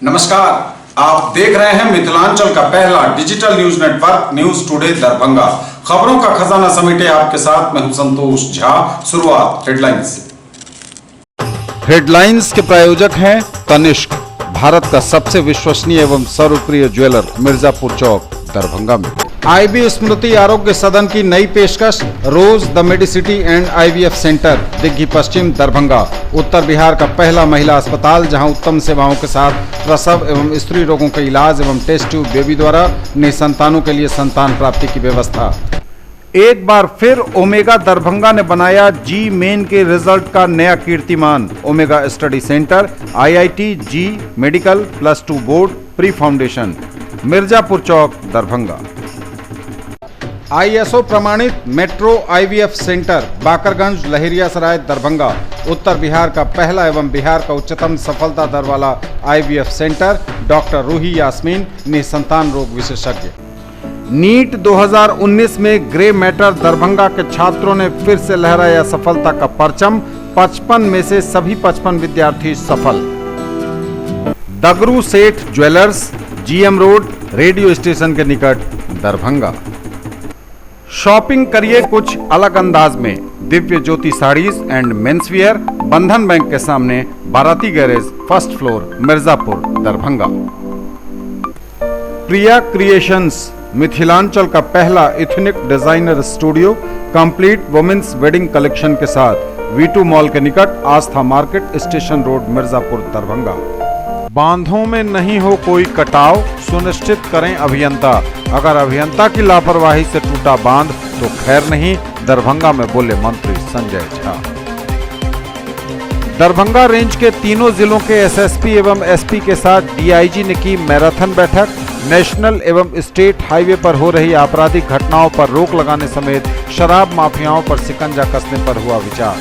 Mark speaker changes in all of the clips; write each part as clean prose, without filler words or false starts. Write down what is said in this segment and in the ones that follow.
Speaker 1: नमस्कार, आप देख रहे हैं मिथिलांचल का पहला digital news network news today Darbhanga. खबरों का खजाना समेटे आपके साथ मैं हूं संतोष झा। शुरुआत हेडलाइंस से।
Speaker 2: हेडलाइंस के प्रायोजक हैं तनिष्क, भारत का सबसे विश्वसनीय एवं सर्वप्रिय ज्वेलर, मिर्जापुर चौक, दरभंगा में। आईबी स्मृति आरोग्य सदन की नई पेशकश, rose the medicity and IVF centre, Digghi Paschim, Darbhanga. उत्तर बिहार का पहला महिला अस्पताल जहां उत्तम सेवाओं के साथ प्रसव एवं स्त्री रोगों के इलाज एवं टेस्ट ट्यूब बेबी द्वारा निसंतानों के लिए संतान प्राप्ति की व्यवस्था। एक बार फिर ओमेगा दरभंगा ने बनाया जी मेन के रिजल्ट का नया कीर्तिमान। Omega study centre, IIT, JEE medical, +2 board, pre foundation, Mirzapur Chowk, Darbhanga. ISO प्रमाणित metro IVF centre, Bakarganj, Laheriasarai, Darbhanga. उत्तर बिहार का पहला एवं बिहार का उच्चतम सफलता दर वाला IVF centre, doctor Roohi Yasmin, निसंतान रोग विशेषज्ञ। नीट 2019 में ग्रे मैटर दरभंगा के छात्रों ने फिर से लहराया सफलता का परचम। 55 में से सभी 55 विद्यार्थी सफल। दगरू सेठ jewellers, GM road, radio station के निकट, दरभंगा। शॉपिंग करिए कुछ अलग अंदाज में। दिव्य ज्योति साड़ीज एंड मेंसवियर, बंधन बैंक के सामने, Barati garage, first floor, Mirzapur, Darbhanga. Priya creations, Mithilanchal का पहला ethnic designer studio, complete women's wedding collection के साथ, V2 मॉल के निकट, Aastha market, station road, Mirzapur, Darbhanga. बांधों में नहीं हो कोई कटाव, सुनिश्चित करें अभियंता। अगर अभियंता की लापरवाही से टूटा बांध तो खैर नहीं, दरभंगा में बोले मंत्री संजय झा। दरभंगा रेंज के तीनों जिलों के एसएसपी एवं एसपी के साथ डीआईजी ने की मैराथन बैठक। नेशनल एवं स्टेट हाईवे पर हो रही आपराधिक घटनाओं पर रोक लगाने समेत शराब माफियाओं पर शिकंजा कसने पर हुआ विचार।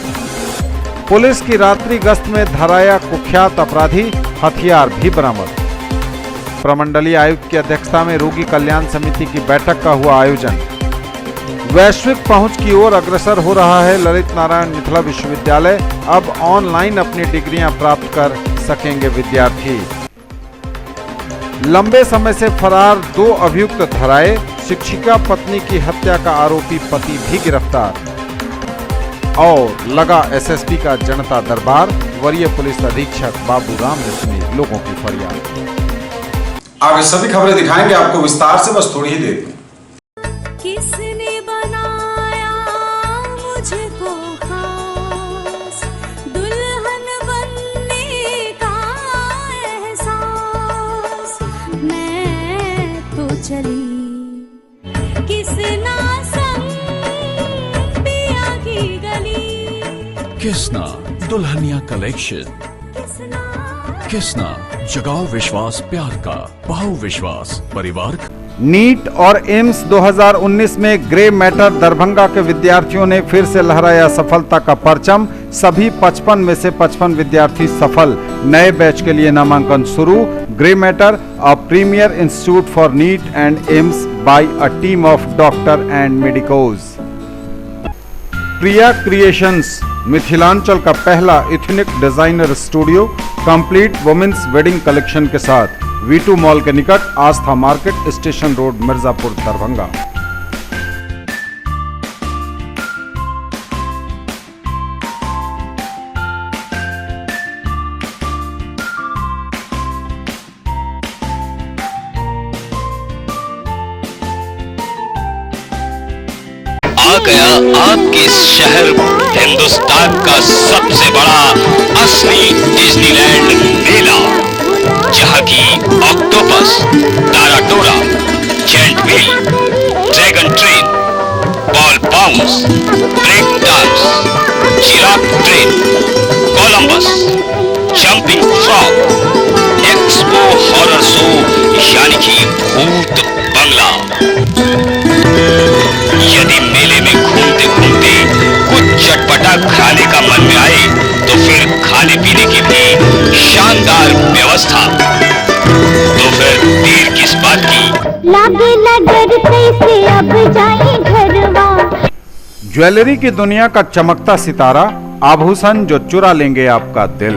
Speaker 2: पुलिस की रात्रि गश्त में धराया कुख्यात अपराधी, हथियार भी बरामद। प्रमंडलीय आयुक्त की अध्यक्षता में रोगी कल्याण समिति की बैठक का हुआ आयोजन। वैश्विक पहुंच की ओर अग्रसर हो रहा है ललित नारायण मिथिला विश्वविद्यालय। अब ऑनलाइन अपनी डिग्रियां प्राप्त कर सकेंगे विद्यार्थी। लंबे समय से फरार 2 अभियुक्त धराए। शिक्षिका पत्नी की हत्या का आरोपी पति भी गिरफ्तार। और लगा एसएसपी का जनता दरबार, वरीय पुलिस अधीक्षक बाबू राम ने सुनी लोगों की फरियाद।
Speaker 1: आगे सभी खबरें दिखाएंगे आपको विस्तार से, बस थोड़ी ही देर में।
Speaker 3: किसने बनाया मुझको खास, दुल्हन बनने का एहसास, मैं तो चली किसना संग पिया की गली।
Speaker 4: किसना दुल्हनिया कलेक्शन, किसना जगाओ विश्वास प्यार का, पाओ विश्वास परिवार का।
Speaker 2: नीट और एम्स 2019 में ग्रे मैटर दरभंगा के विद्यार्थियों ने फिर से लहराया सफलता का परचम। सभी 55 में से 55 विद्यार्थी सफल। नए बैच के लिए नामांकन शुरू। Grey Matter, a premier institute for NEET and AIIMS by a team of doctor and medicos. Priya creations, Mithilanchal का पहला ethnic designer studio, complete women's wedding collection के साथ, V2 मॉल के निकट, Aastha market, station road, Mirzapur, Darbhanga.
Speaker 5: आ गया आपके शहर हिंदुस्तान का सबसे बड़ा असली डिज्नीलैंड मेला, जहां की ऑक्टोपस, ताराटोरा, giant wheel, dragon train, ball bounce, break dance, giraffe train, Columbus, jumping frog, expo horror show यानी कि भूत बंगला। यदि मेले में घूमते घूमते कुछ चटपटा खाने का मन में आए तो फिर खाने पीने की भी शानदार व्यवस्था। तो फिर देर किस बात की,
Speaker 3: लागे नजर कैसे अब जाए घरवा।
Speaker 2: ज्वेलरी की दुनिया का चमकता सितारा, आभूषण जो चुरा लेंगे आपका दिल।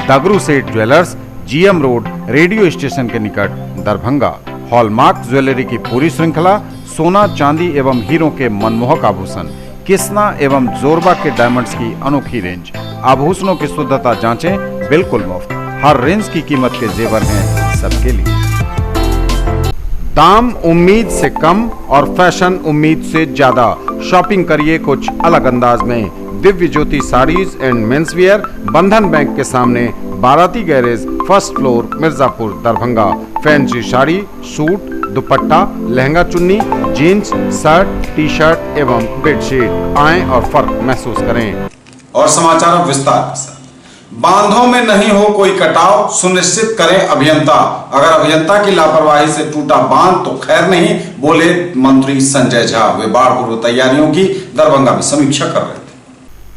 Speaker 2: दगरू सेठ jewellers, GM road radio station के निकट दरभंगा। हॉलमार्क ज्वेलरी की पूरी श्रृंखला, सोना चांदी एवं हीरों के मनमोहक आभूषण, किस्ना एवं जोरबा के डायमंड्स की अनोखी रेंज। आभूषणों की शुद्धता जांचें, बिल्कुल मुफ्त। हर रेंज की कीमत के जेवर हैं सबके लिए। दाम उम्मीद से कम और फैशन उम्मीद से ज्यादा। शॉपिंग करिए कुछ अलग अंदाज में। दिव्य ज्योति साड़ीज एंड मेंसवियर, बंधन बैंक के सामने, Barati garage, first floor, Mirzapur, Darbhanga. Fancy sari, suit, दुपट्टा, लहंगा चुन्नी, जीन्स, शर्ट, टी शर्ट एवं बेडशीट। आएं और फर्क महसूस करें।
Speaker 1: और समाचार अब विस्तार से। बांधों में नहीं हो कोई कटाव, सुनिश्चित करें अभियंता। अगर अभियंता की लापरवाही से टूटा बांध तो खैर नहीं, बोले मंत्री संजय झा। वे बाढ़ पूर्व तैयारियों की दरभंगा में समीक्षा कर रहे थे।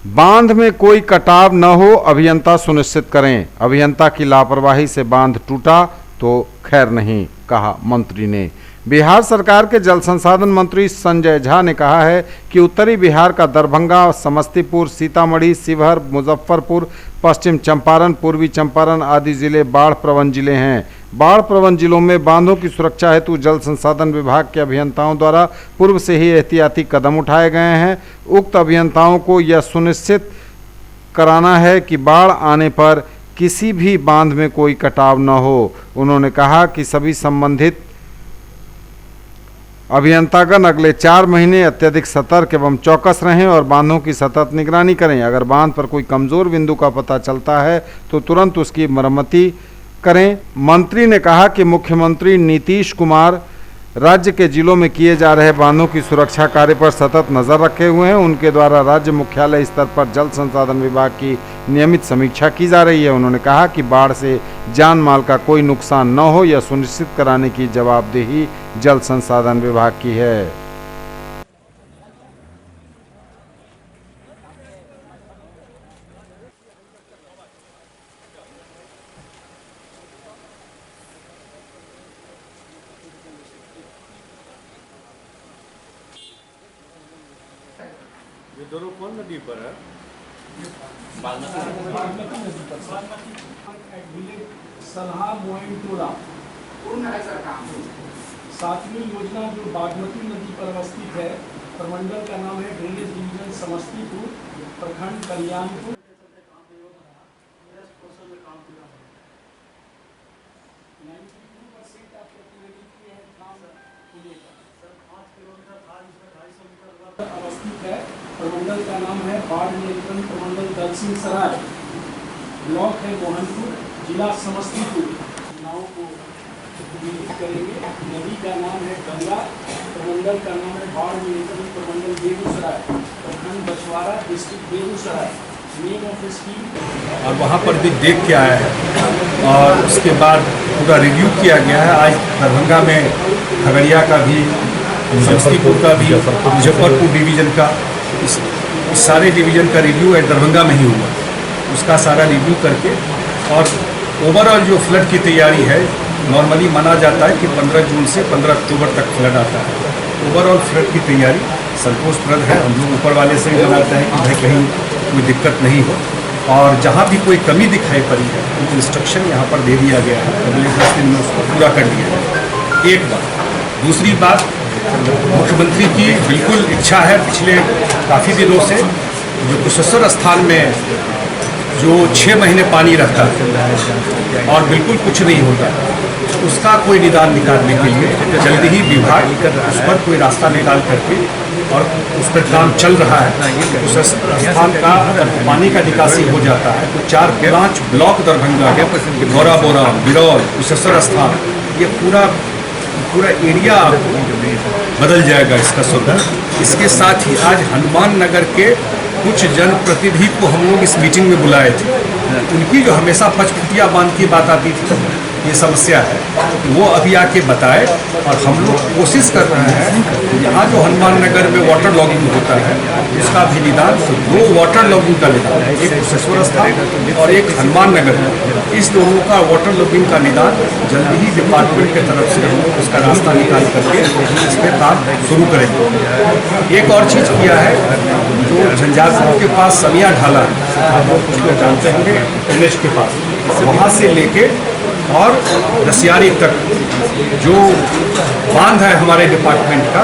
Speaker 2: बांध में कोई कटाव न हो, अभियंता सुनिश्चित करें। अभियंता की लापरवाही से बांध टूटा तो खैर नहीं, कहा मंत्री ने। बिहार सरकार के जल संसाधन मंत्री संजय झा ने कहा है कि उत्तरी बिहार का दरभंगा, समस्तीपुर, सीतामढ़ी, शिवहर, मुजफ्फरपुर, पश्चिम चंपारण, पूर्वी चंपारण आदि जिले बाढ़ प्रवण जिले हैं। बाढ़ प्रवण जिलों में बांधों की सुरक्षा हेतु जल संसाधन विभाग के अभियंताओं द्वारा पूर्व से ही एहतियाती कदम उठाए गए हैं। उक्त अभियंताओं को यह सुनिश्चित कराना है कि बाढ़ आने पर किसी भी बांध में कोई कटाव न हो। उन्होंने कहा कि सभी संबंधित अभियंतागण अगले 4 महीने अत्यधिक सतर्क एवं चौकस रहें और बांधों की सतत निगरानी करें। अगर बांध पर कोई कमजोर बिंदु का पता चलता है तो तुरंत उसकी मरम्मती करें। मंत्री ने कहा कि मुख्यमंत्री नीतीश कुमार राज्य के जिलों में किए जा रहे बांधों की सुरक्षा कार्य पर सतत नजर रखे हुए हैं। उनके द्वारा राज्य मुख्यालय स्तर पर जल संसाधन विभाग की नियमित समीक्षा की जा रही है। उन्होंने कहा कि बाढ़ से जान माल का कोई नुकसान न हो, यह सुनिश्चित कराने की जवाबदेही जल संसाधन विभाग की है।
Speaker 6: ये दोनों कौन नदी पर है?
Speaker 7: सलहा मोइनटोला पूर्ण है सर काम। 7वीं योजना जो बागमती नदी पर अवस्थित है, प्रमंडल का नाम है ड्रेनेज डिवीजन समस्तीपुर, प्रखंड कल्याणपुर। अवस्थित है। प्रमंडल का नाम है बाढ़ नियंत्रण प्रमंडल दलसिंह सराय, ब्लॉक है मोहनपुर, जिला समस्तीपुर। नाव को विजिट करेंगे। नदी का नाम है गंगा, प्रमंडल का नाम है बाढ़ नियंत्रण प्रमंडल बेगूसराय, प्रखंड Bachhwara, district Begusarai. Name of scheme
Speaker 6: और वहाँ पर भी देख के आया है और उसके बाद पूरा रिव्यू किया गया है। आज दरभंगा में खगड़िया का भी, समस्तीपुर का भी, मुजफ्फरपुर डिवीज़न का, इस सारे डिवीज़न का रिव्यू है दरभंगा में ही हुआ। उसका सारा रिव्यू करके और ओवरऑल जो फ्लड की तैयारी है, नॉर्मली माना जाता है कि 15 जून से 15 अक्टूबर तक फ्लड आता है। ओवरऑल फ्लड की तैयारी संतोषप्रद है। हम लोग ऊपर वाले से बनाते हैं कि भाई कहीं कोई दिक्कत नहीं हो, और जहाँ भी कोई कमी दिखाई पड़ी है तो इंस्ट्रक्शन यहाँ पर दे दिया गया है। अगले 10 दिन में उसको पूरा कर दिया है। एक बात। दूसरी बात, मुख्यमंत्री की बिल्कुल इच्छा है पिछले काफ़ी दिनों से, जो कुशेश्वर स्थान में जो 6 महीने पानी रहता है और बिल्कुल कुछ नहीं होता, उसका कोई निदान निकालने के लिए जल्दी ही विभाग उस पर कोई रास्ता निकाल करके, और उस पर काम चल रहा है। उस स्थान का अगर पानी का निकासी हो जाता है तो 4-5 ब्लॉक दरभंगा, गौरा बोरा, बिरौल, कुशेश्वर स्थान, ये पूरा एरिया बदल जाएगा इसका सुधार। इसके साथ ही आज हनुमान नगर के कुछ जनप्रतिनिधि को हम लोग इस मीटिंग में बुलाए थे। उनकी जो हमेशा पचपुटिया बांध की बात आती थी, ये समस्या है, वो अभी आके बताए। और हम लोग कोशिश कर रहे हैं यहाँ जो हनुमान नगर में वाटर लॉगिंग होता है उसका भी निदान, 2 वाटर लॉगिंग का निदान, एक कुशेश्वर स्थान और एक हनुमान नगर, इस दोनों का वाटर लॉगिंग का निदान जल्दी ही डिपार्टमेंट की तरफ से हम लोग उसका रास्ता निकाल करके इस पर काम शुरू करेंगे। एक और चीज़ किया है, जो झंझारपुर के पास समिया ढाला, आप लोग उसको जानते होंगे, NH के पास, वहाँ से लेके और रसियारी तक जो बांध है हमारे डिपार्टमेंट का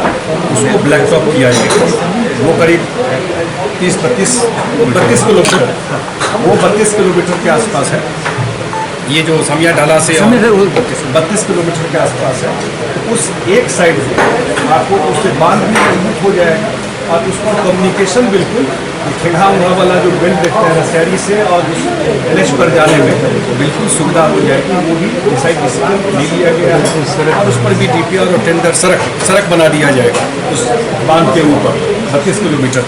Speaker 6: उसको ब्लैक टॉप किया जाएगा। वो करीब 32 किलोमीटर, वो 32 किलोमीटर के आसपास है। ये जो समिया ढाला से 32 किलोमीटर के आसपास है। उस एक साइड से आपको उससे बांध भी मजबूत हो जाएगा और उसका कम्युनिकेशन बिल्कुल ठेढ़ा उड़ा वाला जो बेल्ट देखते हैं रसियारी से और एनएच पर जाने में बिल्कुल सुविधा हो जाएगी। वो भी डिसाइड ले लिया गया है और उस पर भी डीपीआर और टेंडर सड़क बना दिया जाएगा उस बांध के ऊपर 32 किलोमीटर।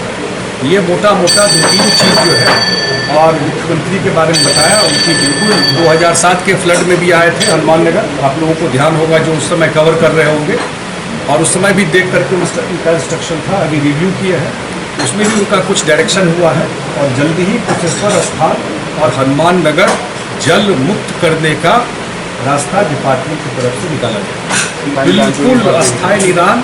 Speaker 6: ये मोटा मोटा 2-3 चीज़ जो है और मुख्यमंत्री के बारे में बताया, उनकी बिल्कुल 2007 के फ्लड में भी आए थे हनुमान नगर, आप लोगों को ध्यान होगा जो उस समय कवर कर रहे होंगे, और उस समय भी देख करके उनका इंस्ट्रक्शन था, अभी रिव्यू किया है, उसमें भी उनका कुछ डायरेक्शन हुआ है और जल्दी ही कुशेश्वर स्थान और हनुमान नगर जल मुक्त करने का रास्ता डिपार्टमेंट की तरफ से निकाला जाए। बिल्कुल अस्थायी निदान,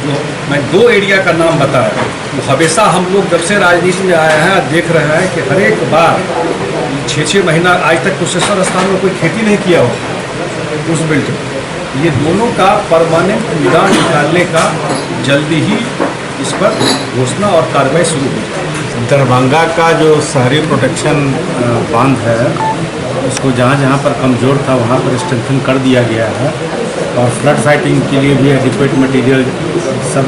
Speaker 6: जो मैं 2 एरिया का नाम बताया, तो हमेशा हम लोग जब से राजनीति में आए हैं देख रहे हैं कि हर एक बार 6-6 महीना आज तक कुशेश्वर स्थान में कोई खेती नहीं किया हो उस बेल्ट में। ये दोनों का परमानेंट निदान निकालने का जल्दी ही इस पर घोषणा और कार्रवाई शुरू हो जाएगी।
Speaker 8: दरभंगा का जो शहरी प्रोटेक्शन बांध है उसको जहाँ जहाँ पर कमज़ोर था वहाँ पर स्ट्रेंथन कर दिया गया है और फ्लड फाइटिंग के लिए भी एडिक्वेट मटेरियल सब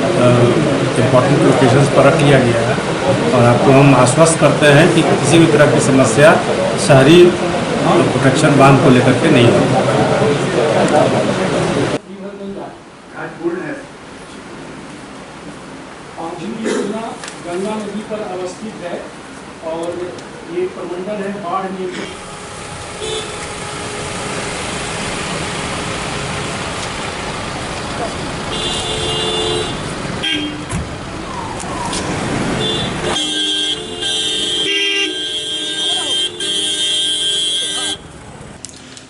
Speaker 8: इम्पोर्टेंट लोकेशंस पर रख लिया गया है। और आपको हम आश्वस्त करते हैं कि किसी भी तरह की समस्या शहरी प्रोटेक्शन बांध को लेकर के नहीं होगी।
Speaker 7: पांचवी योजना गंगा नदी पर अवस्थित है और ये प्रमंडल है बाढ़ नियंत्रण।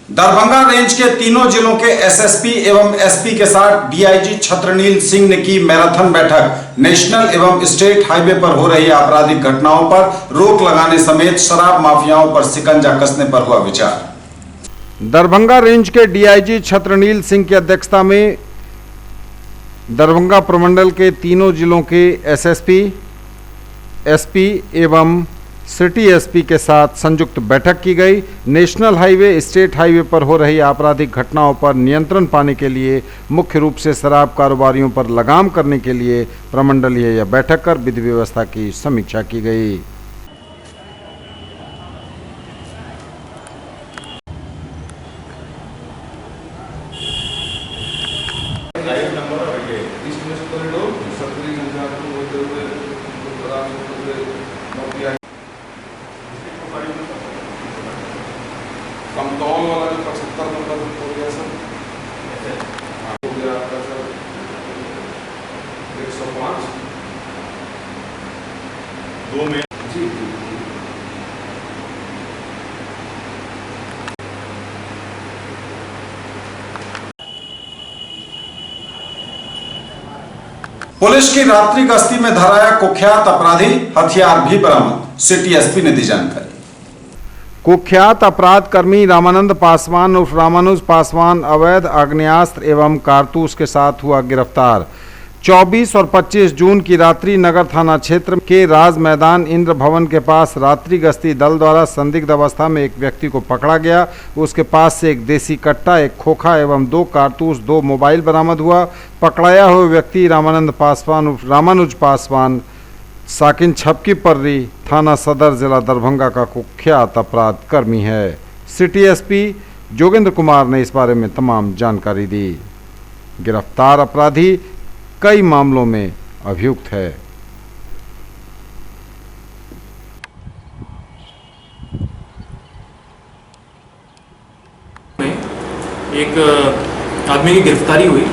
Speaker 1: दरभंगा रेंज के तीनों जिलों के एसएसपी एवं एसपी के साथ डीआईजी छत्रनील सिंह ने की मैराथन बैठक। नेशनल एवं स्टेट हाईवे पर हो रही आपराधिक घटनाओं पर रोक लगाने समेत शराब माफियाओं पर शिकंजा कसने पर हुआ विचार।
Speaker 2: दरभंगा रेंज के डीआईजी छत्रनील सिंह की अध्यक्षता में दरभंगा प्रमंडल के तीनों जिलों के एसएसपी, एसपी एवं सिटी एसपी के साथ संयुक्त बैठक की गई। नेशनल हाईवे, स्टेट हाईवे पर हो रही आपराधिक घटनाओं पर नियंत्रण पाने के लिए, मुख्य रूप से शराब कारोबारियों पर लगाम करने के लिए प्रमंडलीय यह बैठक कर विधि व्यवस्था की समीक्षा की गई।
Speaker 1: कमतौल वाला जो 75 नंबर हो गया सर, हो गया आपका सर 105 2 में जी। पुलिस की रात्रि गश्ती में धराया कुख्यात अपराधी, हथियार भी बरामद। सिटी एसपी ने दी जानकारी।
Speaker 2: कुख्यात अपराध कर्मी रामानंद पासवान उर्फ रामानुज पासवान अवैध आग्नेयास्त्र एवं कारतूस के साथ हुआ गिरफ्तार। 24 और 25 जून की रात्रि नगर थाना क्षेत्र के राज मैदान इंद्र भवन के पास रात्रि गश्ती दल द्वारा संदिग्ध अवस्था में एक व्यक्ति को पकड़ा गया। उसके पास से एक देसी कट्टा, एक खोखा एवं 2 कारतूस, 2 मोबाइल बरामद हुआ। पकड़ाया हुआ व्यक्ति रामानंद पासवान उर्फ रामानुज पासवान साकिन छपकी पर्री थाना सदर जिला दरभंगा का कुख्यात अपराध कर्मी है। सिटी एसपी जोगेंद्र कुमार ने इस बारे में तमाम जानकारी दी। गिरफ्तार अपराधी कई मामलों में अभियुक्त है।
Speaker 9: एक आदमी की गिरफ्तारी हुई।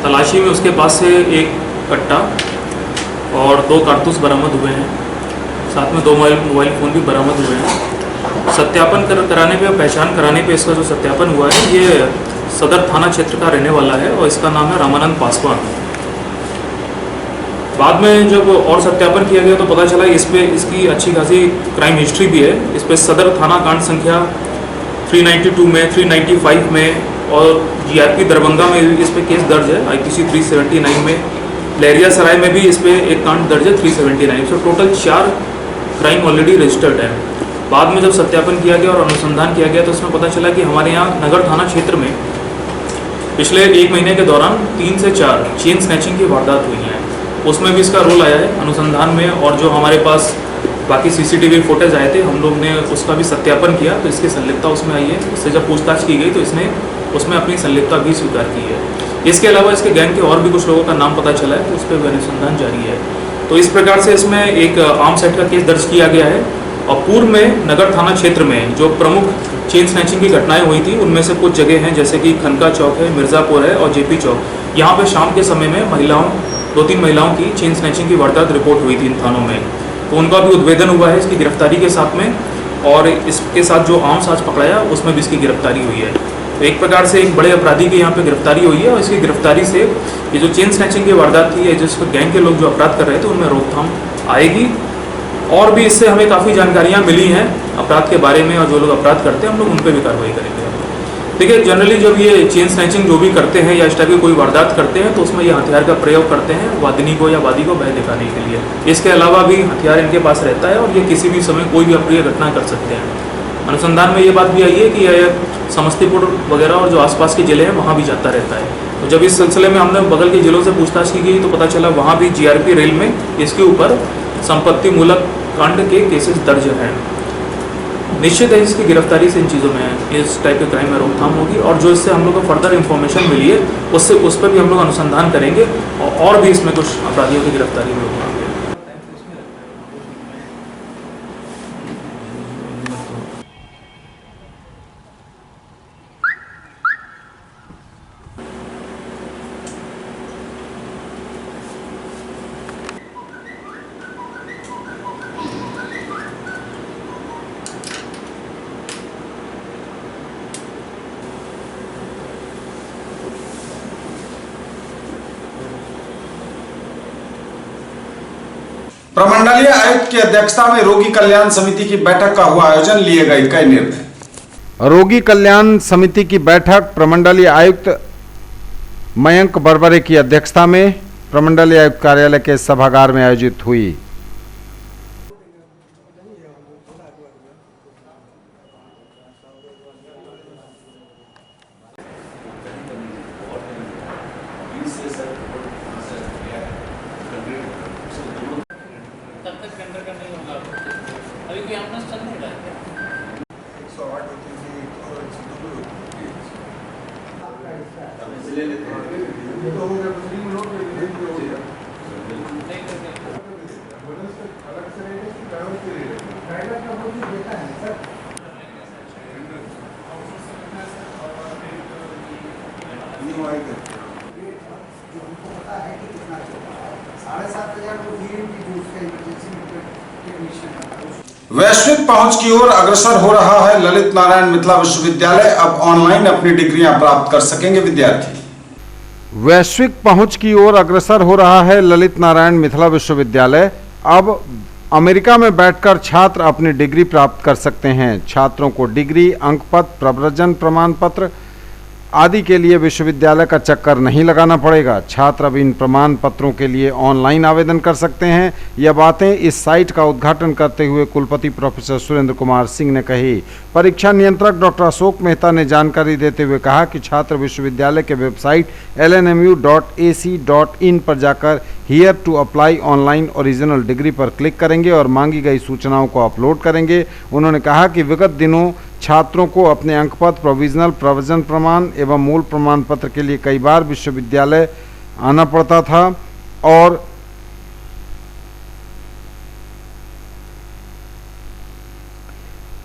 Speaker 9: तलाशी में उसके पास से एक कट्टा और 2 कारतूस बरामद हुए हैं, साथ में 2 मोबाइल फ़ोन भी बरामद हुए हैं। सत्यापन कराने पे, पहचान कराने पे इसका जो सत्यापन हुआ है, ये सदर थाना क्षेत्र का रहने वाला है और इसका नाम है रामानंद पासवान। बाद में जब और सत्यापन किया गया तो पता चला इस पे इसकी अच्छी खासी क्राइम हिस्ट्री भी है। इस पे सदर थाना कांड संख्या 392 में, 395 में और GRP दरभंगा में भी इस पे केस दर्ज है, IPC 379 में, लहरियासराय में भी इस पे एक कांड दर्ज है 379। So total 4 crime already registered है। बाद में जब सत्यापन किया गया और अनुसंधान किया गया तो उसमें पता चला कि हमारे यहाँ नगर थाना क्षेत्र में पिछले 1 महीने के दौरान 3 से 4 चेन स्नैचिंग की वारदात हुई हैं। उसमें भी इसका रोल आया है अनुसंधान में, और जो हमारे पास बाकी CCTV फुटेज आए थे हम लोग ने उसका भी सत्यापन किया तो इसकी संलिप्तता उसमें आई है। इससे जब पूछताछ की गई तो इसने उसमें अपनी संलिप्तता भी स्वीकार की है। इसके अलावा इसके गैंग के और भी कुछ लोगों का नाम पता चला है तो उस पर भी अनुसंधान जारी है। तो इस प्रकार से इसमें एक आर्म्स एक्ट का केस दर्ज किया गया है। और पूर्व में नगर थाना क्षेत्र में जो प्रमुख चेन स्नैचिंग की घटनाएं हुई थी उनमें से कुछ जगह हैं, जैसे कि खनका चौक है, मिर्ज़ापुर है और JP चौक। यहाँ पे शाम के समय में 2-3 महिलाओं की चेन स्नैचिंग की वारदात रिपोर्ट हुई थी इन थानों में, तो उनका भी उद्भेदन हुआ है इसकी गिरफ्तारी के साथ में, और इसके साथ जो आर्म्स आज पकड़ाया उसमें भी इसकी गिरफ्तारी हुई है। तो एक प्रकार से एक बड़े अपराधी की यहाँ पे गिरफ्तारी हुई है और इसकी गिरफ्तारी से ये जो चेन स्नैचिंग की वारदात थी, जिस गैंग के लोग जो अपराध कर रहे थे उनमें रोकथाम आएगी। और भी इससे हमें काफ़ी जानकारियाँ मिली हैं अपराध के बारे में, और जो लोग अपराध करते हैं हम लोग उन पर भी कार्रवाई करेंगे। देखिए, जनरली जब ये चेन स्नैचिंग जो भी करते हैं या इस टाइप की कोई वारदात करते हैं तो उसमें ये हथियार का प्रयोग करते हैं वादिनी को या वादी को भय दिखाने के लिए। इसके अलावा भी हथियार इनके पास रहता है और ये किसी भी समय कोई भी अप्रिय घटना कर सकते हैं। अनुसंधान में ये बात भी आई है कि यह समस्तीपुर वगैरह और जो आसपास के ज़िले हैं वहाँ भी जाता रहता है। तो जब इस सिलसिले में हमने बगल के ज़िलों से पूछताछ की गई तो पता चला वहाँ भी GRP रेल में इसके ऊपर संपत्ति मूलक कांड के केसेस दर्ज हैं। निश्चित है इसकी गिरफ्तारी से इन चीज़ों में इस टाइप के क्राइम में रोकथाम होगी, और जो इससे हम लोग को फर्दर इन्फॉर्मेशन मिली है उस पर भी हम लोग अनुसंधान करेंगे और भी इसमें कुछ अपराधियों की गिरफ्तारी में होगा।
Speaker 1: प्रमंडलीय आयुक्त की अध्यक्षता में रोगी कल्याण समिति की बैठक का हुआ आयोजन, लिए गए कई निर्णय।
Speaker 2: रोगी कल्याण समिति की बैठक प्रमंडलीय आयुक्त मयंक बरबरे की अध्यक्षता में प्रमंडलीय आयुक्त कार्यालय के सभागार में आयोजित हुई।
Speaker 1: वैश्विक पहुंच की ओर अग्रसर हो रहा है ललित नारायण मिथिला विश्वविद्यालय। अब ऑनलाइन अपनी डिग्रियां प्राप्त कर सकेंगे विद्यार्थी।
Speaker 2: वैश्विक पहुंच की ओर अग्रसर हो रहा है ललित नारायण मिथिला विश्वविद्यालय। अब अमेरिका में बैठकर छात्र अपनी डिग्री प्राप्त कर सकते हैं। छात्रों को डिग्री, अंक पत्र, प्रव्रजन प्रमाण पत्र आदि के लिए विश्वविद्यालय का चक्कर नहीं लगाना पड़ेगा। छात्र अब इन प्रमाण पत्रों के लिए ऑनलाइन आवेदन कर सकते हैं। यह बातें इस साइट का उद्घाटन करते हुए कुलपति प्रोफेसर सुरेंद्र कुमार सिंह ने कही। परीक्षा नियंत्रक डॉक्टर अशोक मेहता ने जानकारी देते हुए कहा कि छात्र विश्वविद्यालय के वेबसाइट lnmu.ac.in पर जाकर here to apply online original degree पर क्लिक करेंगे और मांगी गई सूचनाओं को अपलोड करेंगे। उन्होंने कहा कि विगत दिनों छात्रों को अपने अंकपत्र, प्रोविजनल, प्रवचन प्रमाण एवं मूल प्रमाण पत्र के लिए कई बार विश्वविद्यालय आना पड़ता था और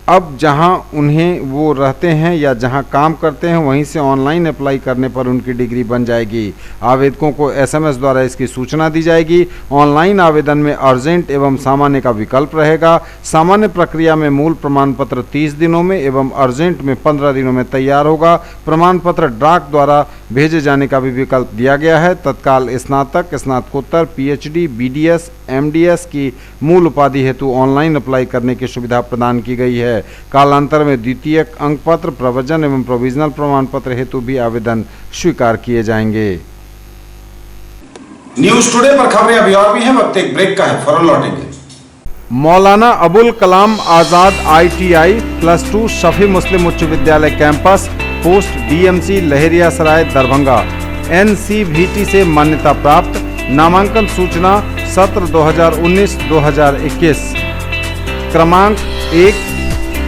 Speaker 2: अब जहां उन्हें वो रहते हैं या जहां काम करते हैं वहीं से ऑनलाइन अप्लाई करने पर उनकी डिग्री बन जाएगी। आवेदकों को SMS द्वारा इसकी सूचना दी जाएगी। ऑनलाइन आवेदन में अर्जेंट एवं सामान्य का विकल्प रहेगा। सामान्य प्रक्रिया में मूल प्रमाण पत्र 30 दिनों में एवं अर्जेंट में 15 दिनों में तैयार होगा। प्रमाण पत्र डाक द्वारा भेजे जाने का भी विकल्प दिया गया है। तत्काल स्नातक, स्नातकोत्तर, पीएचडी, बीडीएस, एमडीएस की मूल उपाधि हेतु ऑनलाइन अप्लाई करने की सुविधा प्रदान की गई है। कालांतर में द्वितीयक अंक पत्र, प्रवचन एवं प्रोविजनल प्रमाण पत्र हेतु भी आवेदन स्वीकार किए जाएंगे।
Speaker 1: न्यूज टुडे पर खबरें अभी और भी हैं, वक्त एक ब्रेक का है, फौरन लौटेंगे।
Speaker 2: मौलाना अबुल कलाम आज़ाद ITI +2 शफी मुस्लिम उच्च विद्यालय campus, post DMC Laheriasarai Darbhanga, NCVT से मान्यता प्राप्त। नामांकन सूचना सत्र 2019-2021। क्रमांक 1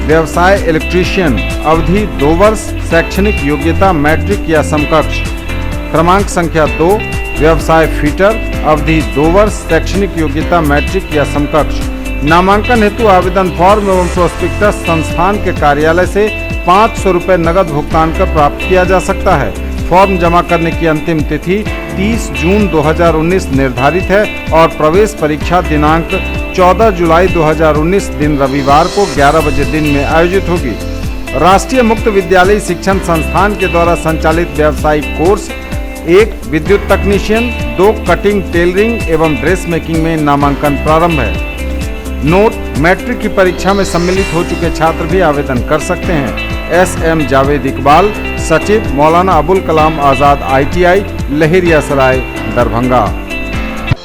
Speaker 2: व्यवसाय इलेक्ट्रीशियन, अवधि 2 वर्ष, शैक्षणिक योग्यता मैट्रिक या समकक्ष। क्रमांक संख्या 2 व्यवसाय फिटर, अवधि 2 वर्ष, शैक्षणिक योग्यता मैट्रिक या समकक्ष। नामांकन हेतु आवेदन फॉर्म एवं प्रोस्पेक्टस संस्थान के कार्यालय से 500 रुपये नगद भुगतान कर प्राप्त किया जा सकता है। फॉर्म जमा करने की अंतिम तिथि 30 जून 2019 निर्धारित है और प्रवेश परीक्षा दिनांक 14 जुलाई 2019 दिन रविवार को 11 बजे दिन में आयोजित होगी। राष्ट्रीय मुक्त विद्यालय शिक्षण संस्थान के द्वारा संचालित व्यावसायिक कोर्स 1 विद्युत तकनीशियन, 2 कटिंग, टेलरिंग एवं ड्रेस मेकिंग में नामांकन प्रारंभ है। नोट: मैट्रिक की परीक्षा में सम्मिलित हो चुके छात्र भी आवेदन कर सकते हैं। SM जावेद इकबाल, सचिव, Maulana Abul Kalam Azad ITI Laheriasarai Darbhanga.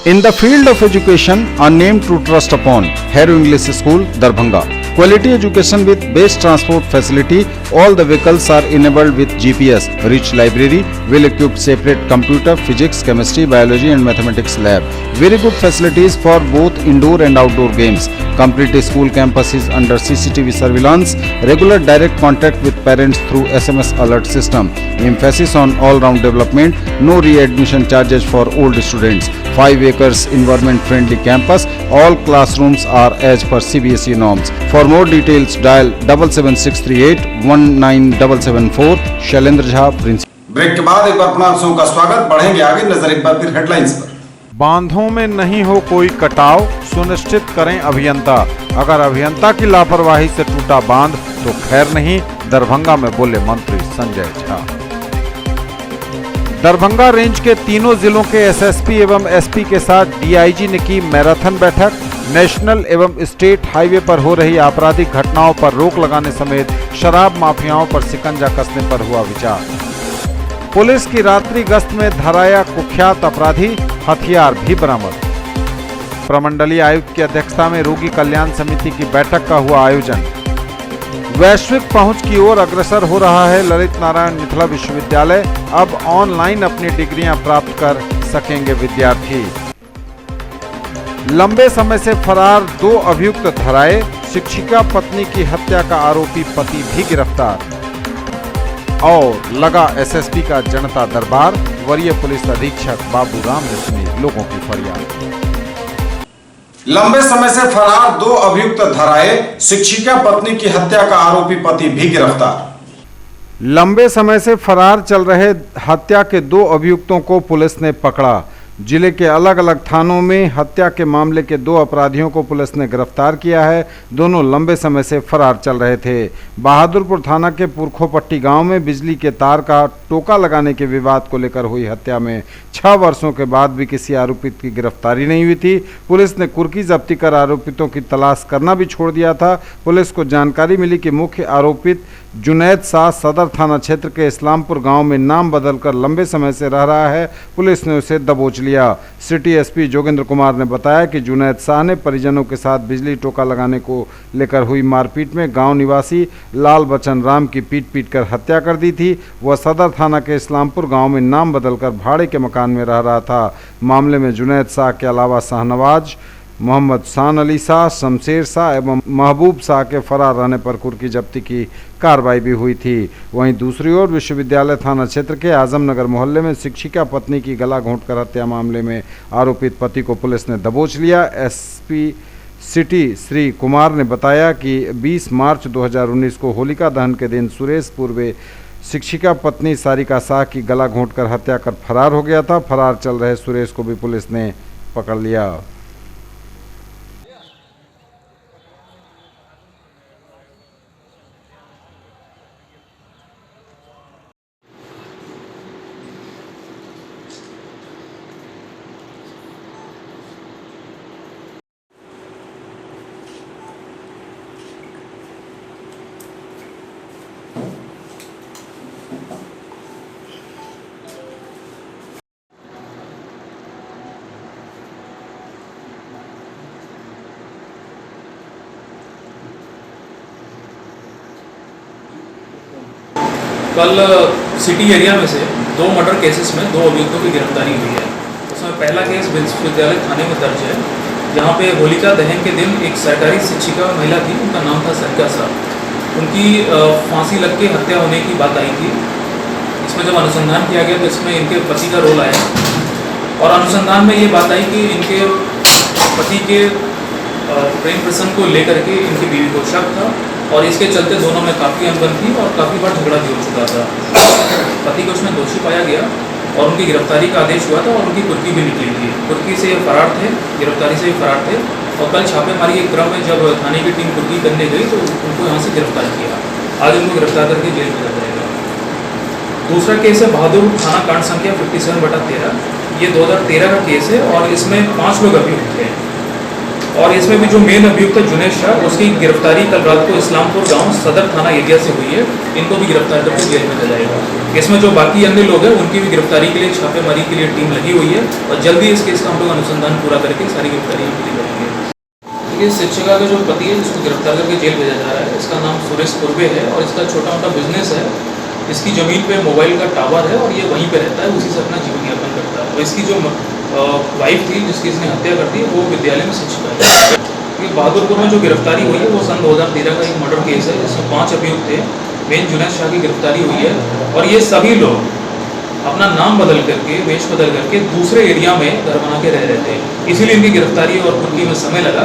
Speaker 2: In the field of education, a name to trust upon, Harrow English School, Darbhanga. Quality education with best transport facility. All the vehicles are enabled with GPS. Rich library, well-equipped separate computer, physics, chemistry, biology and mathematics lab. Very good facilities for both indoor and outdoor games. Complete school campus is under CCTV surveillance. Regular direct contact with parents through SMS alert system. Emphasis on all-round development. No readmission charges for old students. 5 acres environment-friendly campus. All classrooms are as per CBSE norms. For more details, dial 77638 19774. Shailendra Jha, principal.
Speaker 1: Break के बाद एक बार पुनः आप सबों का स्वागत। बढ़ेंगे आगे, नजर एक बार फिर हेडलाइंस पर।
Speaker 2: बांधों में नहीं हो कोई कटाव, सुनिश्चित करें अभियंता। अगर अभियंता की लापरवाही से टूटा बांध तो खैर नहीं, दरभंगा में बोले मंत्री संजय झा। दरभंगा रेंज के तीनों जिलों के SSP एवं SP के साथ DIG ने की मैराथन बैठक। नेशनल एवं स्टेट हाईवे पर हो रही आपराधिक घटनाओं पर रोक लगाने समेत शराब माफियाओं पर शिकंजा कसने पर हुआ विचार। पुलिस की रात्रि गश्त में धराया कुख्यात अपराधी, हथियार भी बरामद। प्रमंडलीय आयुक्त की अध्यक्षता में रोगी कल्याण समिति की बैठक का हुआ आयोजन। वैश्विक पहुंच की ओर अग्रसर हो रहा है ललित नारायण मिथिला विश्वविद्यालय। अब ऑनलाइन अपनी डिग्रियां प्राप्त कर सकेंगे विद्यार्थी। लंबे समय से फरार 2 अभियुक्त धराए, शिक्षिका पत्नी की हत्या का आरोपी पति भी गिरफ्तार। और लगा SSP का जनता दरबार, वरीय पुलिस अधीक्षक बाबूराम ने सुनी लोगों की फरियाद।
Speaker 1: लंबे समय से फरार 2 अभियुक्त धराए, शिक्षिका पत्नी की हत्या का आरोपी पति भी गिरफ्तार।
Speaker 2: लंबे समय से फरार चल रहे हत्या के 2 अभियुक्तों को पुलिस ने पकड़ा। जिले के अलग अलग थानों में हत्या के मामले के 2 अपराधियों को पुलिस ने गिरफ्तार किया है। दोनों लंबे समय से फरार चल रहे थे। बहादुरपुर थाना के पुरखोपट्टी गांव में बिजली के तार का टोका लगाने के विवाद को लेकर हुई हत्या में 6 वर्षों के बाद भी किसी आरोपित की गिरफ्तारी नहीं हुई थी। पुलिस ने कुर्की जब्ती कर आरोपितों की तलाश करना भी छोड़ दिया था। पुलिस को जानकारी मिली कि मुख्य आरोपित जुनैद शाह सदर थाना क्षेत्र के इस्लामपुर गांव में नाम बदलकर लंबे समय से रह रहा है। पुलिस ने उसे दबोच लिया। सिटी SP जोगेंद्र कुमार ने बताया कि जुनैद शाह ने परिजनों के साथ बिजली टोका लगाने को लेकर हुई मारपीट में गांव निवासी लाल बचन राम की पीट कर हत्या कर दी थी। वह सदर थाना के इस्लामपुर गांव में नाम बदलकर भाड़े के मकान में रह रहा था। मामले में जुनैद शाह के अलावा शाहनवाज, मोहम्मद शान अली शाह, शमशेर शाह एवं महबूब शाह के फरार रहने पर कुर्की जब्ती की कार्रवाई भी हुई थी। वहीं दूसरी ओर विश्वविद्यालय थाना क्षेत्र के आजमनगर मोहल्ले में शिक्षिका पत्नी की गला घोंटकर हत्या मामले में आरोपित पति को पुलिस ने दबोच लिया। SP सिटी श्री कुमार ने बताया कि 20 मार्च 2019 को होलिका दहन के दिन सुरेश पूर्वे शिक्षिका पत्नी सारिका शाह की गला घोंटकर हत्या कर फरार हो गया था। फरार चल रहे सुरेश को भी पुलिस ने पकड़ लिया।
Speaker 9: कल सिटी एरिया में से 2 मर्डर केसेस में 2 अभियुक्तों की गिरफ्तारी हुई है। उसमें पहला केस विश्वविद्यालय थाने में दर्ज है, जहाँ पे होलिका दहन के दिन एक सरकारी शिक्षिका महिला थी, उनका नाम था सरिता साहब। उनकी फांसी लग के हत्या होने की बात आई थी। इसमें जब अनुसंधान किया गया तो इसमें इनके पति का रोल आया और अनुसंधान में ये बात आई कि इनके पति के प्रेम प्रसंग को लेकर के इनकी बीवी को शक था और इसके चलते दोनों में काफ़ी अनबन थी और काफ़ी बार झगड़ा भी हो चुका था। पति को उसमें दोषी पाया गया और उनकी गिरफ्तारी का आदेश हुआ था और उनकी कुर्की भी निकली थी। कुर्की से ये फरार थे, गिरफ्तारी से ये फरार थे और कल छापेमारी के क्रम में जब थाने की टीम कुर्की करने गई तो उनको यहाँ से गिरफ्तार किया। आज उनको गिरफ्तार करके जेल भेजा जाएगा। दूसरा केस है बहादुर थाना कांड संख्या 57/13। ये 2013 का केस है और इसमें 5 लोग अभियुक्त हैं और इसमें भी जो मेन अभियुक्त है जुनेश शाह, उसकी गिरफ्तारी कल रात को इस्लामपुर गांव सदर थाना एरिया से हुई है। इनको भी गिरफ्तार करके जेल भेजा जाएगा। इसमें जो बाकी अन्य लोग हैं उनकी भी गिरफ्तारी के लिए छापेमारी के लिए टीम लगी हुई है और जल्दी इस केस का हम लोग अनुसंधान पूरा करके सारी गिरफ्तारियाँ पूरी करेंगे। ये शिक्षिका का जो पति है जिसको गिरफ्तार करके जेल भेजा जा रहा है, इसका नाम सुरेश कुर्बे है और इसका छोटा मोटा बिजनेस है। इसकी ज़मीन पे मोबाइल का टावर है और ये वहीं पे रहता है, उसी से अपना जीवन यापन करता है। और इसकी जो वाइफ थी जिसकी इसने हत्या कर दी वो विद्यालय में शिक्षिका है। ये बहादुरपुर में जो गिरफ्तारी हुई है वो सन 2013 का एक मर्डर केस है जिसमें 5 अभियुक्त थे। मेन जुनेश शाह की गिरफ्तारी हुई है और ये सभी लोग अपना नाम बदल करके, वेश बदल करके दूसरे एरिया में घर बना के रह रहे थे। इसीलिए इनकी गिरफ्तारी और कुर्की में समय लगा,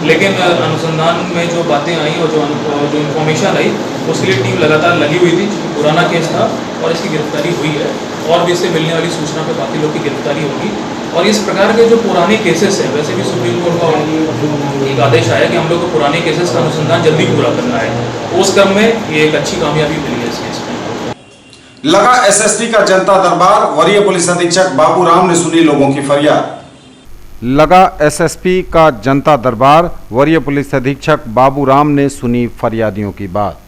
Speaker 9: लेकिन अनुसंधान में जो बातें आई और जो इन्फॉर्मेशन आई उसके लिए टीम लगातार लगी हुई थी। पुराना केस था और इसकी गिरफ्तारी हुई है और भी इससे मिलने वाली सूचना पे बाकी लोग की गिरफ्तारी होगी। और इस प्रकार के जो पुराने केसेस हैं, वैसे भी सुप्रीम कोर्ट का एक आदेश आया कि हम लोग को पुराने केसेस का अनुसंधान जल्दी पूरा करना है। उस क्रम में ये एक अच्छी कामयाबी मिली है इस केस में।
Speaker 1: लगा एसएसपी का जनता दरबार, वरीय पुलिस अधीक्षक बाबूराम ने सुनी लोगों की फरियाद।
Speaker 2: लगा एसएसपी का जनता दरबार, वरीय पुलिस अधीक्षक बाबूराम ने सुनी फरियादियों की बात।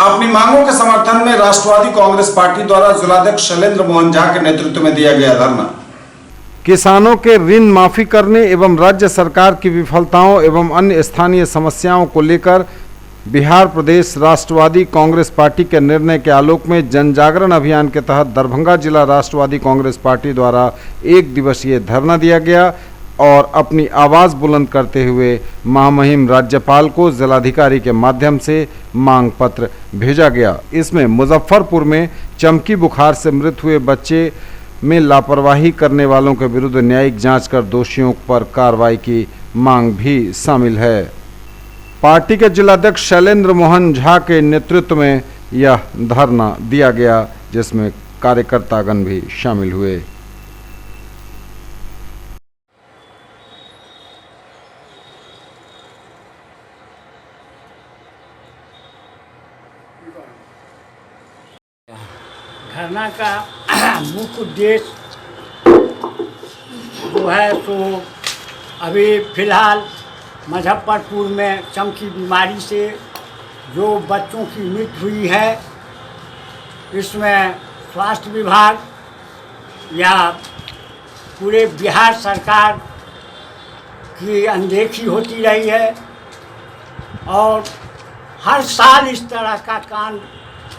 Speaker 1: अपनी मांगों के समर्थन में राष्ट्रवादी कांग्रेस पार्टी द्वारा जिलाध्यक्ष शैलेंद्र मोहन झा के नेतृत्व में दिया गया धरना।
Speaker 2: किसानों के ऋण माफी करने एवं राज्य सरकार की विफलताओं एवं अन्य स्थानीय समस्याओं को लेकर बिहार प्रदेश राष्ट्रवादी कांग्रेस पार्टी के निर्णय के आलोक में जन जागरण अभियान के तहत दरभंगा जिला राष्ट्रवादी कांग्रेस पार्टी द्वारा 1 दिवसीय धरना दिया गया और अपनी आवाज़ बुलंद करते हुए महामहिम राज्यपाल को जिलाधिकारी के माध्यम से मांग पत्र भेजा गया। इसमें मुजफ्फरपुर में चमकी बुखार से मृत हुए बच्चे में लापरवाही करने वालों के विरुद्ध न्यायिक जांच कर दोषियों पर कार्रवाई की मांग भी शामिल है। पार्टी के जिलाध्यक्ष शैलेंद्र मोहन झा के नेतृत्व में यह धरना दिया गया, जिसमें कार्यकर्तागण भी शामिल हुए।
Speaker 10: धरना का मुख्य उद्देश्य जो है तो अभी फिलहाल मुजफ्फरपुर में चमकी बीमारी से जो बच्चों की मृत्यु हुई है, इसमें स्वास्थ्य विभाग या पूरे बिहार सरकार की अनदेखी होती रही है और हर साल इस तरह का कांड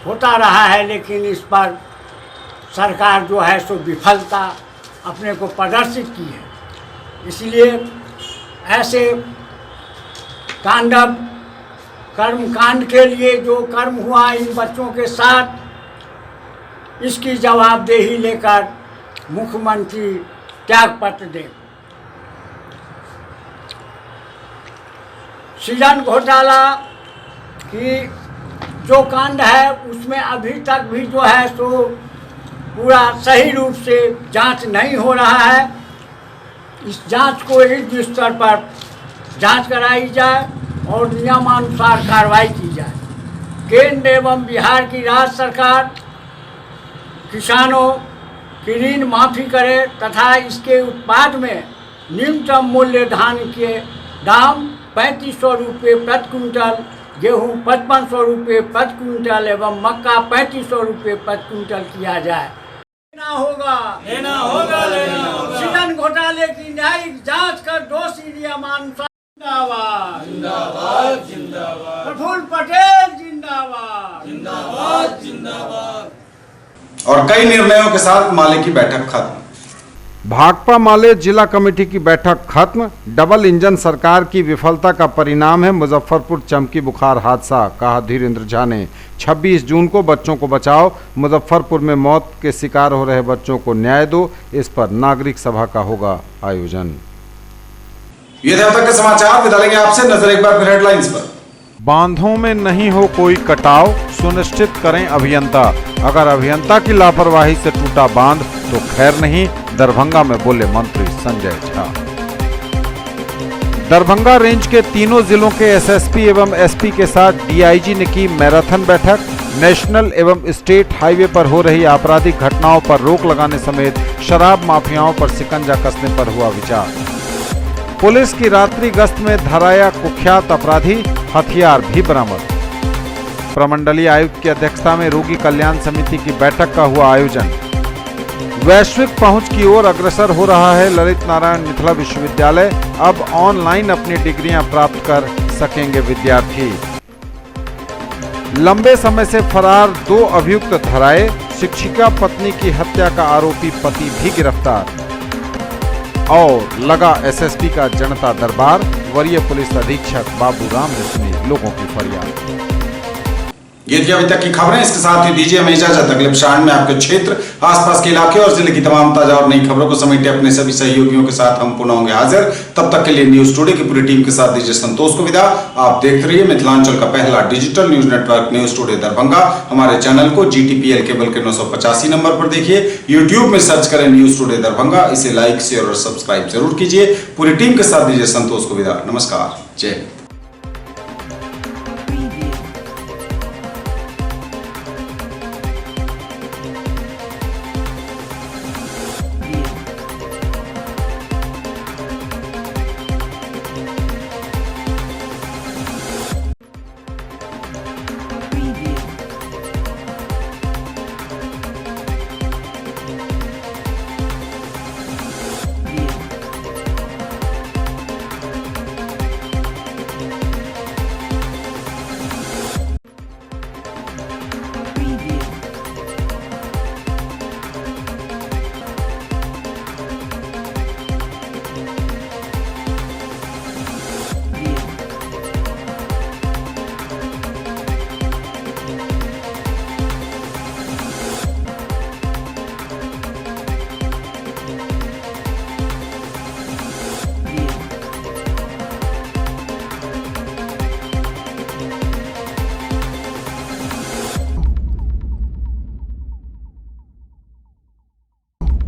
Speaker 10: होता रहा है, लेकिन इस पर सरकार जो है सो विफलता अपने को प्रदर्शित की है। इसलिए ऐसे तांडव कर्मकांड के लिए जो कर्म हुआ इन बच्चों के साथ, इसकी जवाबदेही लेकर मुख्यमंत्री त्यागपत्र दें। सृजन घोटाला की जो कांड है उसमें अभी तक भी जो है सो पूरा सही रूप से जांच नहीं हो रहा है। इस जांच को युद्ध स्तर पर जांच कराई जाए और नियमानुसार कार्रवाई की जाए। केंद्र एवं बिहार की राज्य सरकार किसानों की ऋण माफ़ी करे तथा इसके उत्पाद में न्यूनतम मूल्य धान के दाम 3500 रुपये प्रति क्विंटल, गेहूँ 5500 रुपये प्रति क्विंटल एवं मक्का 3500 रुपये प्रति क्विंटल किया जाए। लेना होगा सृजन घोटाले की न्यायिक जांच कर दोषी नियमानुसार। जिंदाबाद जिंदाबाद जिंदाबाद, प्रफुल्ल पटेल जिंदाबाद जिंदाबाद जिंदाबाद।
Speaker 1: और कई निर्णयों के साथ माले की बैठक खत्म।
Speaker 2: भाकपा माले जिला कमेटी की बैठक खत्म। डबल इंजन सरकार की विफलता का परिणाम है मुजफ्फरपुर चमकी बुखार हादसा, कहा धीरेन्द्र झा ने। 26 जून को बच्चों को बचाओ, मुजफ्फरपुर में मौत के शिकार हो रहे बच्चों को न्याय दो, इस पर नागरिक सभा का होगा आयोजन।
Speaker 1: ये थे अब तक के समाचार। विदा लेंगे आपसे, नजर एक बार फिर हेडलाइंस पर।
Speaker 2: बांधों में नहीं हो कोई कटाव, सुनिश्चित करें अभियंता। अगर अभियंता की लापरवाही से टूटा बांध तो खैर नहीं, दरभंगा में बोले मंत्री संजय झा। दरभंगा रेंज के तीनों जिलों के एसएसपी एवं एसपी के साथ डीआईजी ने की मैराथन बैठक। नेशनल एवं स्टेट हाईवे पर हो रही आपराधिक घटनाओं पर रोक लगाने समेत शराब माफियाओं पर शिकंजा कसने पर हुआ विचार। पुलिस की रात्रि गश्त में धराया कुख्यात अपराधी, हथियार भी बरामद। प्रमंडलीय आयुक्त की अध्यक्षता में रोगी कल्याण समिति की बैठक का हुआ आयोजन। वैश्विक पहुंच की ओर अग्रसर हो रहा है ललित नारायण मिथिला विश्वविद्यालय, अब ऑनलाइन अपनी डिग्रियां प्राप्त कर सकेंगे विद्यार्थी। लंबे समय से फरार 2 अभियुक्त धराए, शिक्षिका पत्नी की हत्या का आरोपी पति भी गिरफ्तार। और लगा एसएसपी का जनता दरबार, वरीय पुलिस अधीक्षक बाबूराम ने सुनी लोगों की फरियाद।
Speaker 1: ये थी अभी तक की खबरें। इसके साथ ही दीजिए हमें इजाजत। अगले क्षण में आपके क्षेत्र, आसपास के इलाके और जिले की तमाम ताजा और नई खबरों को समेटे अपने सभी सहयोगियों के साथ हम पुनः होंगे हाजिर। तब तक के लिए न्यूज टुडे की पूरी टीम के साथ दीजिए संतोष को विदा। आप देखते रहिए मिथिलांचल का पहला digital news network news today Darbhanga. हमारे चैनल को GTPL केबल के 985 नंबर पर देखिए। यूट्यूब में सर्च करें न्यूज टुडे दरभंगा। इसे लाइक, शेयर और सब्सक्राइब जरूर कीजिए। पूरी टीम के साथ दीजिए संतोष को विदा। नमस्कार, जय हिंद।